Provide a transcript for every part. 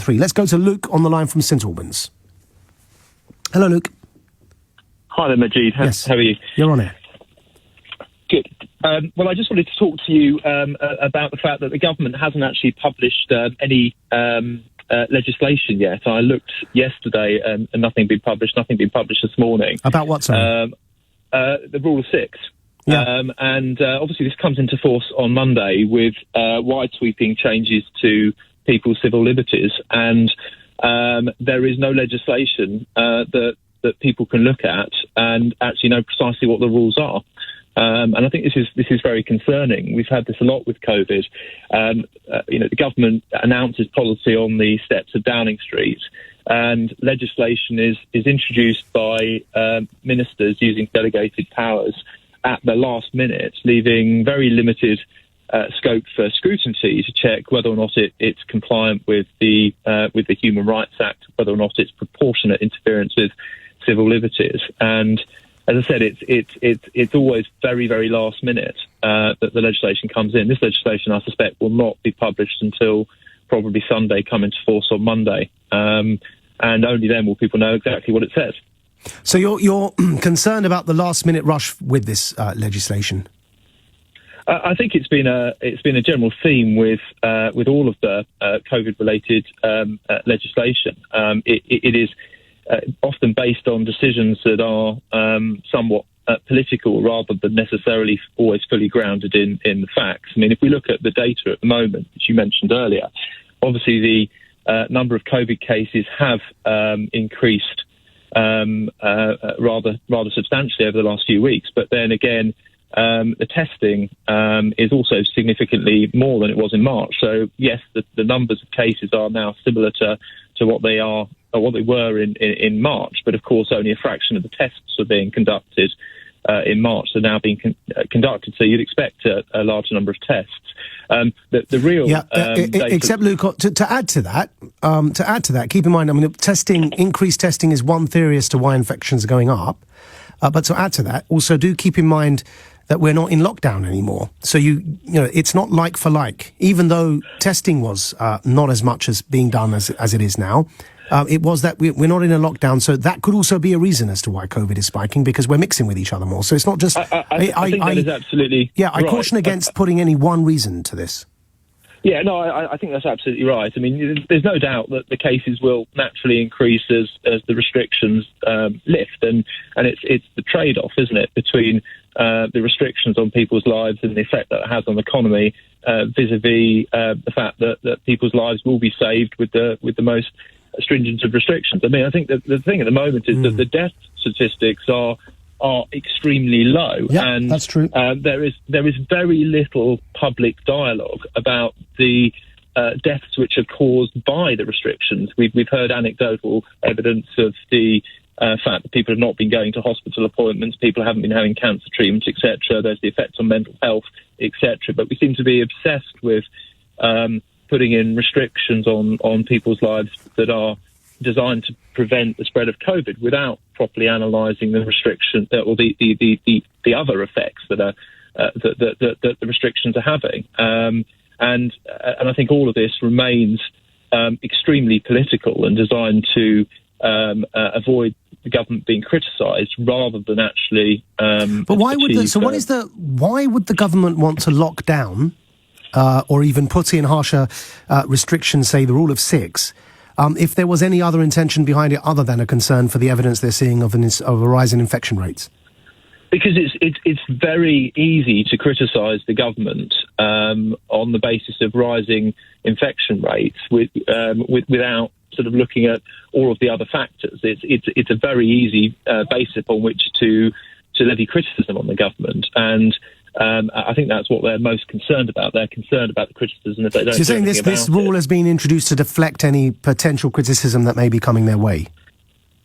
3. Let's go to Luke on the line from St Albans. Hello, Luke. Hi there, Maajid. How are you? You're on air. Good. Well, I just wanted to talk to you about the fact that the government hasn't actually published any legislation yet. I looked yesterday and nothing been published this morning. About what, sorry? The rule of 6. Yeah. And obviously this comes into force on Monday with wide-sweeping changes to people's civil liberties. And there is no legislation that people can look at and actually know precisely what the rules are. And I think this is very concerning. We've had this a lot with COVID. The government announces policy on the steps of Downing Street, and legislation is introduced by ministers using delegated powers at the last minute, leaving very limited scope for scrutiny to check whether or not it's compliant with the Human Rights Act, whether or not it's proportionate interference with civil liberties. And as I said, it's always very, very last minute that the legislation comes in. This legislation, I suspect, will not be published until probably Sunday, come into force on Monday. And only then will people know exactly what it says. So you're concerned about the last-minute rush with this legislation? I think it's been a general theme with all of the COVID-related legislation. It is often based on decisions that are somewhat political rather than necessarily always fully grounded in the facts. I mean, if we look at the data at the moment, which you mentioned earlier, obviously the number of COVID cases have increased rather substantially over the last few weeks. But then again, the testing is also significantly more than it was in March. So yes, the numbers of cases are now similar to what they are or what they were in March. But of course, only a fraction of the tests are being conducted in March. They're now being conducted. So you'd expect a larger number of tests. The real except Luke, to add to that, keep in mind, I mean, increased testing is one theory as to why infections are going up. But to add to that, also do keep in mind that we're not in lockdown anymore. So you know, it's not like for like. Even though testing was not as much as being done as it is now, it was that we're not in a lockdown. So that could also be a reason as to why COVID is spiking, because we're mixing with each other more. So it's not just. I think that is absolutely. Yeah, I right. caution against putting any one reason to this. Yeah, no, I think that's absolutely right. I mean, there's no doubt that the cases will naturally increase as the restrictions lift, and it's the trade-off, isn't it, between the restrictions on people's lives and the effect that it has on the economy, vis-a-vis the fact that people's lives will be saved with the most stringent of restrictions. I mean, I think that the thing at the moment is that the death statistics are extremely low, and that's true. There is very little public dialogue about the deaths which are caused by the restrictions. We've heard anecdotal evidence of the fact that people have not been going to hospital appointments, people haven't been having cancer treatments, etc. There's the effects on mental health, etc. But we seem to be obsessed with putting in restrictions on people's lives that are designed to prevent the spread of COVID without properly analysing the restriction or the other effects that the restrictions are having. And I think all of this remains extremely political and designed to avoid the government being criticised rather than actually. But why would why would the government want to lock down or even put in harsher restrictions, say the rule of 6? If there was any other intention behind it other than a concern for the evidence they're seeing of a rise in infection rates? Because it's very easy to criticise the government on the basis of rising infection rates without sort of looking at all of the other factors. It's a very easy basis upon which to levy criticism on the government, and I think that's what they're most concerned about. They're concerned about the criticism if they don't. So you're saying this rule has been introduced to deflect any potential criticism that may be coming their way?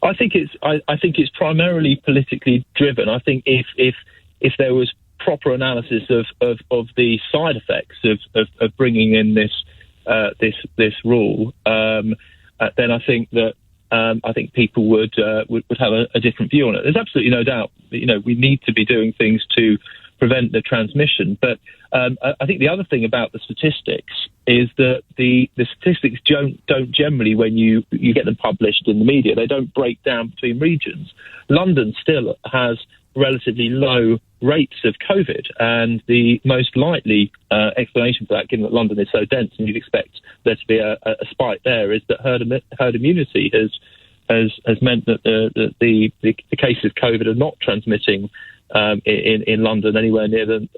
I think it's primarily politically driven. I think if there was proper analysis of the side effects of bringing in this rule, then I think that I think people would have a different view on it. There's absolutely no doubt that, we need to be doing things to prevent the transmission. But I think the other thing about the statistics is that the statistics don't generally, when you get them published in the media, they don't break down between regions. London still has relatively low rates of COVID, and the most likely explanation for that, given that London is so dense and you'd expect there to be a spike there, is that herd immunity has meant that the cases of COVID are not transmitting in London anywhere near them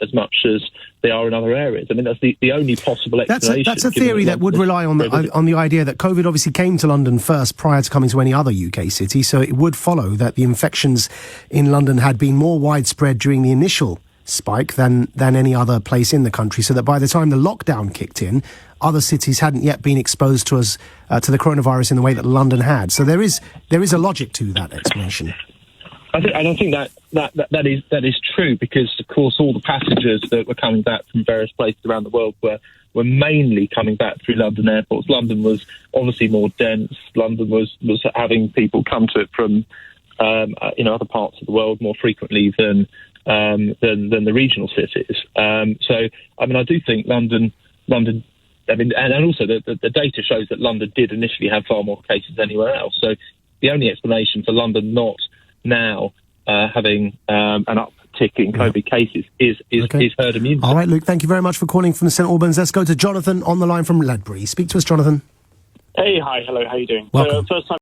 as much as they are in other areas. I mean, that's the only possible explanation. That's a theory that would rely on the idea that COVID obviously came to London first prior to coming to any other UK city, so it would follow that the infections in London had been more widespread during the initial spike than any other place in the country, so that by the time the lockdown kicked in, other cities hadn't yet been exposed to the coronavirus in the way that London had. So there is a logic to that explanation. I think that is true, because of course all the passengers that were coming back from various places around the world were mainly coming back through London airports. London was obviously more dense. London was having people come to it from other parts of the world more frequently than the regional cities. So I mean, I do think London. I mean, and also the data shows that London did initially have far more cases than anywhere else. So the only explanation for London not now having an uptick in COVID cases is herd immunity. All right, Luke, thank you very much for calling from the St Albans. Let's go to Jonathan on the line from Ledbury. Speak to us, Jonathan. Hey, hi, hello, how you doing? Welcome. First time